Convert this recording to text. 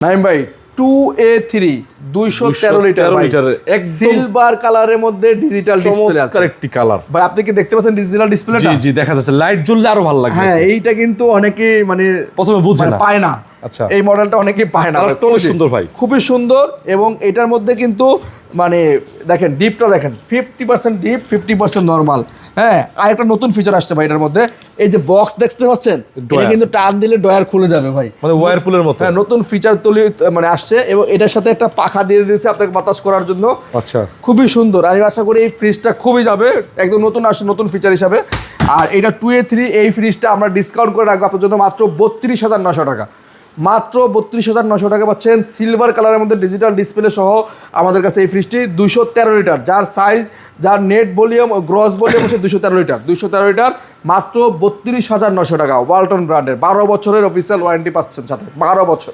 নাইম ভাই 2A3 213 litre silver কালারের মধ্যে ডিজিটাল ডিসপ্লে আছে। একটি কালার ভাই আপনি কি দেখতে পাচ্ছেন ডিজিটাল ডিসপ্লেটা? জি জি দেখা যাচ্ছে, লাইট জ্বললে আরো ভালো লাগবে। হ্যাঁ এইটা কিন্তু অনেকে মানে প্রথমে বুঝে না, পায় না। আচ্ছা এই মডেলটা অনেকেই পায় না। খুবই সুন্দর ভাই, খুবই সুন্দর। এবং এটার মধ্যে কিন্তু মানে দেখেন ডিপটা দেখেন 50% ডিপ 50% নরমাল। হ্যাঁ আর একটা নতুন ফিচার আসছে ভাই এটার মধ্যে, এই যে বক্স দেখতে পাচ্ছেন এটা কিন্তু টান দিলে ডয়ার খুলে যাবে ভাই, মানে ওয়্যারপুলের মতো। হ্যাঁ নতুন ফিচার তৈরি মানে আসছে এবং এটার সাথে একটা পাখা দিয়ে দিয়েছে আপনাকে বাতাস করার জন্য। আচ্ছা খুবই সুন্দর। আমি আশা করি এই ফ্রিজটা খুবই যাবে, একদম নতুন আসছে নতুন ফিচার হিসাবে। আর এটা 2A3 এই ফ্রিজটা আমরা ডিসকাউন্ট করে রাখবো আপনার জন্য মাত্র 32,900 টাকা। মাত্র 32,900 টাকা পাচ্ছেন সিলভার কালারের মধ্যে ডিজিটাল ডিসপ্লে সহ আমাদের কাছে এই ফ্রিজটি 213 লিটার, যার সাইজ যার নেট ভলিউম গ্রস ভলিউম হচ্ছে 213 লিটার। 213 লিটার মাত্র 32,900 টাকা। ওয়ালটন ব্র্যান্ডের 12 বছরের অফিসিয়াল ওয়ারেন্টি পাচ্ছেন সাথে, 12 বছর।